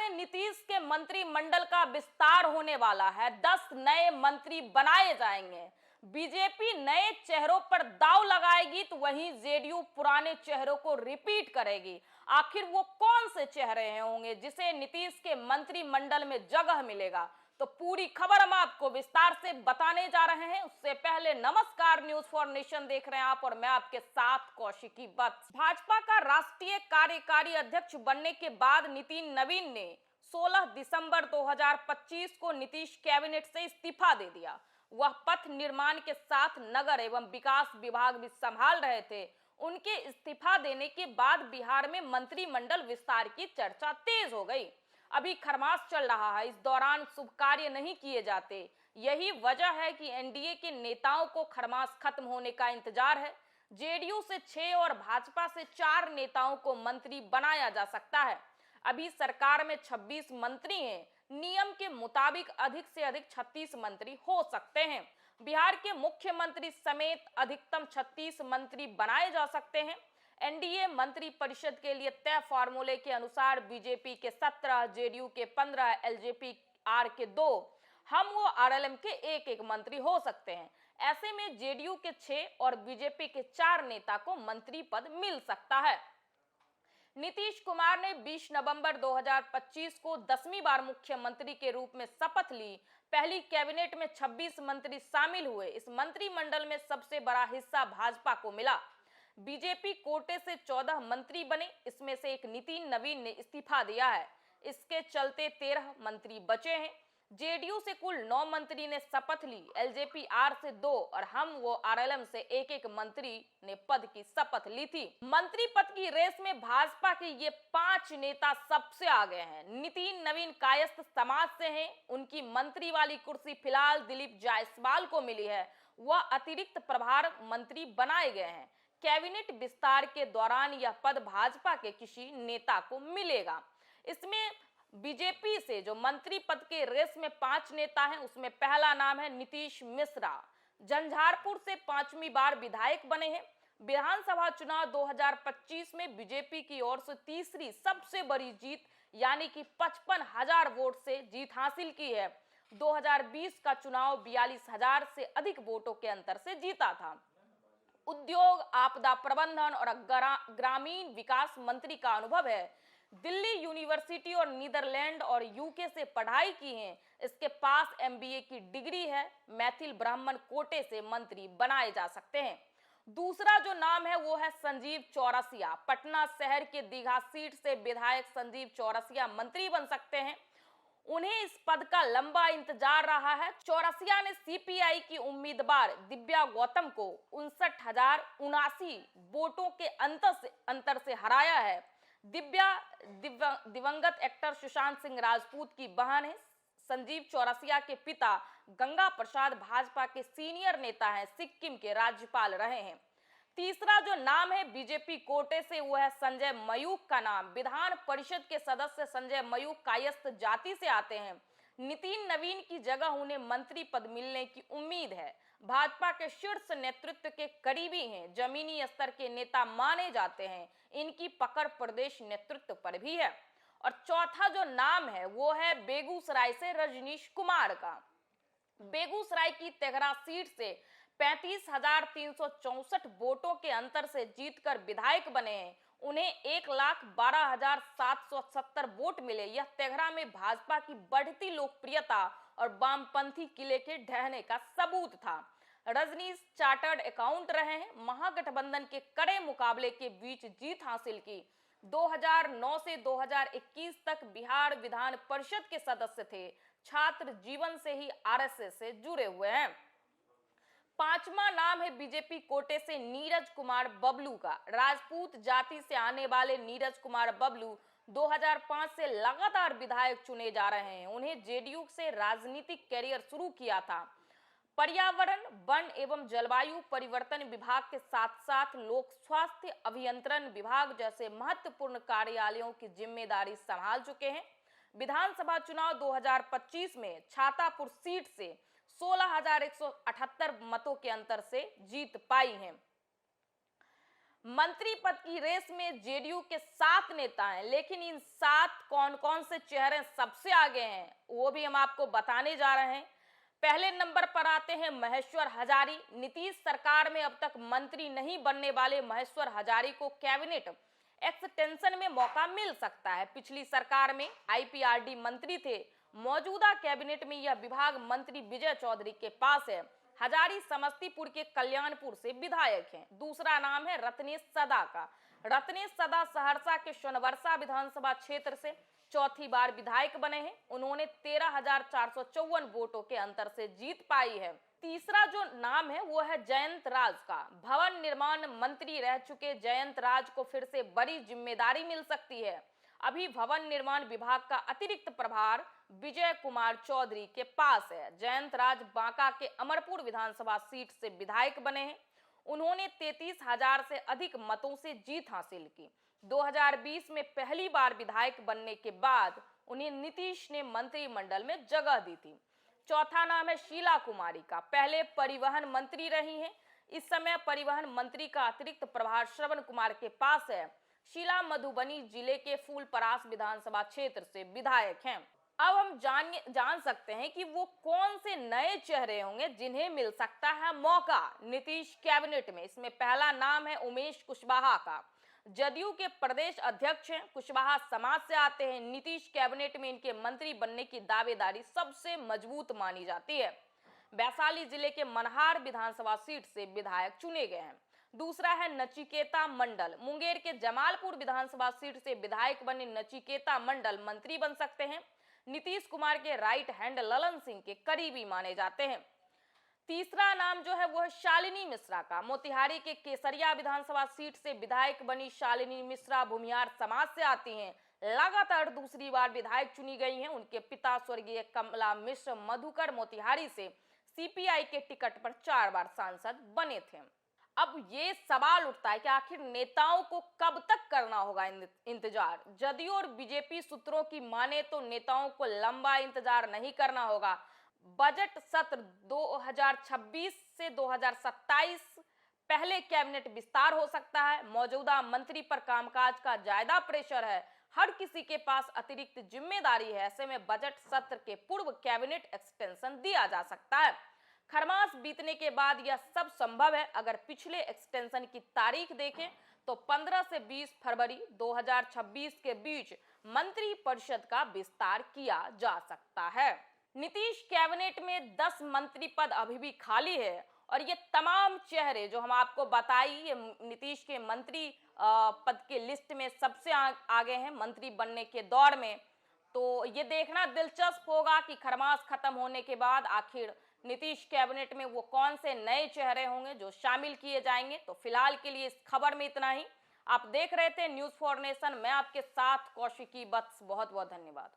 में नीतीश के मंत्रिमंडल का विस्तार होने वाला है। 10 नए मंत्री बनाए जाएंगे। बीजेपी नए चेहरों पर दांव लगाएगी तो वहीं जेडीयू पुराने चेहरों को रिपीट करेगी। आखिर वो कौन से चेहरे होंगे जिसे नीतीश के मंत्रिमंडल में जगह मिलेगा? तो पूरी खबर हम आपको विस्तार से बताने जा रहे हैं। उससे पहले नमस्कार, न्यूज फॉर नेशन देख रहे हैं आप और मैं आपके साथ कौशिकी वत्स। भाजपा का राष्ट्रीय कार्यकारी अध्यक्ष बनने के बाद नितिन नवीन ने 16 दिसंबर 2025 को नीतीश कैबिनेट से इस्तीफा दे दिया। वह पथ निर्माण के साथ नगर एवं विकास विभाग भी संभाल रहे थे। उनके इस्तीफा देने के बाद बिहार में मंत्रिमंडल विस्तार की चर्चा तेज हो गई। अभी खरमास चल रहा है, इस दौरान शुभ कार्य नहीं किए जाते। यही वजह है कि एनडीए के नेताओं को खरमास खत्म होने का इंतजार है। जेडीयू से 6 और भाजपा से 4 नेताओं को मंत्री बनाया जा सकता है। अभी सरकार में 26 मंत्री हैं। नियम के मुताबिक अधिक से अधिक 36 मंत्री हो सकते हैं। बिहार के मुख्यमंत्री समेत अधिकतम 36 मंत्री बनाए जा सकते हैं। एनडीए मंत्री परिषद के लिए तय फार्मूले के अनुसार बीजेपी के 17, जेडीयू के 15, एलजेपी आर के 2, हम वो आरएलएम के एक मंत्री हो सकते हैं। ऐसे में जेडीयू के 6 और बीजेपी के 4 नेता को मंत्री पद मिल सकता है। नीतीश कुमार ने 20 नवंबर 2025 को 10वीं बार मुख्यमंत्री के रूप में शपथ ली। पहली कैबिनेट में 26 मंत्री शामिल हुए। इस मंत्रिमंडल में सबसे बड़ा हिस्सा भाजपा को मिला। बीजेपी कोटे से 14 मंत्री बने। इसमें से एक नितिन नवीन ने इस्तीफा दिया है। इसके चलते 13 मंत्री बचे हैं। जेडीयू से कुल 9 मंत्री ने शपथ ली। एलजेपी आर से 2 और हम वो आरएलएम से एक मंत्री ने पद की शपथ ली थी। मंत्री पद की रेस में भाजपा के ये 5 नेता सबसे आगे हैं। नितिन नवीन कायस्थ समाज से हैं। उनकी मंत्री वाली कुर्सी फिलहाल दिलीप जायसवाल को मिली है। वह अतिरिक्त प्रभार मंत्री बनाए गए हैं। कैबिनेट विस्तार के दौरान यह पद भाजपा के किसी नेता को मिलेगा। इसमें बीजेपी से जो मंत्री पद के रेस में 5 नेता हैं, उसमें पहला नाम है नीतीश मिश्रा। झंझारपुर से 5वीं बार विधायक बने हैं। विधानसभा चुनाव 2025 में बीजेपी की ओर से तीसरी सबसे बड़ी जीत यानी कि 55,000 वोट से जीत हासिल की है। 2020 का चुनाव 42,000 से अधिक वोटों के अंतर से जीता था। उद्योग, आपदा प्रबंधन और ग्रामीण विकास मंत्री का अनुभव है। दिल्ली यूनिवर्सिटी और नीदरलैंड और यूके से पढ़ाई की है। इसके पास एमबीए की डिग्री है। मैथिल ब्राह्मण कोटे से मंत्री बनाए जा सकते हैं। दूसरा जो नाम है वो है संजीव चौरसिया। पटना शहर के दीघा सीट से विधायक संजीव चौरसिया मंत्री बन सकते हैं। उन्हें इस पद का लंबा इंतजार रहा है। चौरसिया ने सीपीआई की उम्मीदवार दिव्या गौतम को 59,079 वोटों के अंतर से हराया है। दिव्या दिवंगत एक्टर सुशांत सिंह राजपूत की बहन है। संजीव चौरसिया के पिता गंगा प्रसाद भाजपा के सीनियर नेता हैं। सिक्किम के राज्यपाल रहे हैं। तीसरा जो नाम है बीजेपी कोटे से वो है संजय मयूख का नाम। विधान परिषद के सदस्य संजय मयूख कायस्थ जाति से आते हैं। नितिन नवीन की जगह उन्हें मंत्री पद मिलने की उम्मीद है। भाजपा के शीर्ष नेतृत्व के करीबी हैं। जमीनी स्तर के नेता माने जाते हैं। इनकी पकड़ प्रदेश नेतृत्व पर भी है। और चौथा जो नाम है वो है बेगूसराय से रजनीश कुमार का। बेगूसराय की तेघरा सीट से 35,364 वोटों के अंतर से जीतकर विधायक बने हैं। उन्हें 1,12,770 वोट मिले। यह तेघरा में भाजपा की बढ़ती लोकप्रियता और वामपंथी किले के ढहने का सबूत था। रजनीश चार्टर्ड अकाउंट रहे हैं। महागठबंधन के कड़े मुकाबले के बीच जीत हासिल की। 2009 से 2021 तक बिहार विधान परिषद के सदस्य थे। छात्र जीवन से ही आरएसएस से जुड़े हुए हैं। 5वां नाम है बीजेपी कोटे से नीरज कुमार बबलू का। राजपूत जाति से आने वाले नीरज कुमार बबलू 2005 से लगातार विधायक चुने जा रहे हैं। उन्हें जेडीयू से राजनीतिक कैरियर शुरू किया था। पर्यावरण, वन एवं जलवायु परिवर्तन विभाग के साथ साथ लोक स्वास्थ्य अभियंत्रण विभाग जैसे महत्वपूर्ण कार्यालयों की जिम्मेदारी संभाल चुके हैं। विधानसभा चुनाव 2025 में छातापुर सीट से 16,178 मतों के अंतर से जीत पाई है। मंत्री पद की रेस में जेडीयू के 7 नेता हैं, लेकिन इन 7 कौन कौन से चेहरे सबसे आगे हैं वो भी हम आपको बताने जा रहे हैं। पहले नंबर पर आते हैं महेश्वर हजारी। नीतीश सरकार में अब तक मंत्री नहीं बनने वाले महेश्वर हजारी को कैबिनेट एक्सटेंशन में मौका मिल सकता है। पिछली सरकार में आईपीआरडी मंत्री थे। मौजूदा कैबिनेट में यह विभाग मंत्री विजय चौधरी के पास है। हजारी समस्तीपुर के कल्याणपुर से विधायक हैं। दूसरा नाम है रत्नेश सदा का। रत्नेश सदा सहरसा के सोनवर्षा विधानसभा क्षेत्र से चौथी बार विधायक बने हैं। उन्होंने 13,454 वोटों के अंतर से जीत पाई है। तीसरा जो नाम है वो है जयंत राज का। भवन निर्माण मंत्री रह चुके जयंत राज को फिर से बड़ी जिम्मेदारी मिल सकती है। अभी भवन निर्माण विभाग का अतिरिक्त प्रभार विजय कुमार चौधरी के पास है। जयंत राज बांका के अमरपुर विधानसभा सीट से विधायक बने हैं। उन्होंने 33,000 से अधिक मतों से जीत हासिल की। 2020 में पहली बार विधायक बनने के बाद उन्हें नीतीश ने मंत्रिमंडल में जगह दी थी। चौथा नाम है शीला कुमारी का। पहले परिवहन मंत्री रही हैं। इस समय परिवहन मंत्री का अतिरिक्त प्रभार श्रवण कुमार के पास है। शीला मधुबनी जिले के फूलपरास विधानसभा क्षेत्र से विधायक हैं। अब हम जान सकते हैं कि वो कौन से नए चेहरे होंगे जिन्हें मिल सकता है मौका नीतीश कैबिनेट में। इसमें पहला नाम है उमेश कुशवाहा का। जदयू के प्रदेश अध्यक्ष हैं। कुशवाहा समाज से आते हैं। नीतीश कैबिनेट में इनके मंत्री बनने की दावेदारी सबसे मजबूत मानी जाती है। वैशाली जिले के मनहार विधानसभा सीट से विधायक चुने गए हैं। दूसरा है नचिकेता मंडल। मुंगेर के जमालपुर विधानसभा सीट से विधायक बने नचिकेता मंडल मंत्री बन सकते हैं। नीतीश कुमार के राइट हैंड ललन सिंह के करीबी माने जाते हैं। तीसरा नाम जो है वो है शालिनी मिश्रा का। मोतिहारी के केसरिया विधानसभा सीट से विधायक बनी शालिनी मिश्रा भूमिहार समाज से आती हैं। लगातार दूसरी बार विधायक चुनी गई हैं। उनके पिता स्वर्गीय कमला मिश्र मधुकर मोतिहारी से सीपीआई के टिकट पर 4 बार सांसद बने थे। अब ये सवाल उठता है कि आखिर नेताओं को कब तक करना होगा इंतजार। जदयू और बीजेपी सूत्रों की माने तो नेताओं को लंबा इंतजार नहीं करना होगा। बजट सत्र 2026 से 2027 पहले कैबिनेट विस्तार हो सकता है। मौजूदा मंत्री पर कामकाज का ज्यादा प्रेशर है। हर किसी के पास अतिरिक्त जिम्मेदारी है। ऐसे में बजट सत्र के पूर्व कैबिनेट एक्सटेंशन दिया जा सकता है। खरमास बीतने के बाद यह सब संभव है। अगर पिछले एक्सटेंशन की तारीख देखें तो 15 से 20 फरवरी 2026 के बीच मंत्री परिषद का विस्तार किया जा सकता है। नीतीश कैबिनेट में 10 मंत्री पद अभी भी खाली है और ये तमाम चेहरे जो हम आपको बताई ये नीतीश के मंत्री पद के लिस्ट में सबसे आगे हैं मंत्री बनने के दौर में। तो ये देखना दिलचस्प होगा कि खरमास खत्म होने के बाद आखिर नीतीश कैबिनेट में वो कौन से नए चेहरे होंगे जो शामिल किए जाएंगे। तो फिलहाल के लिए इस खबर में इतना ही। आप देख रहे थे न्यूज़ फॉर नेशन। मैं आपके साथ कौशिकी बत्स। बहुत बहुत धन्यवाद।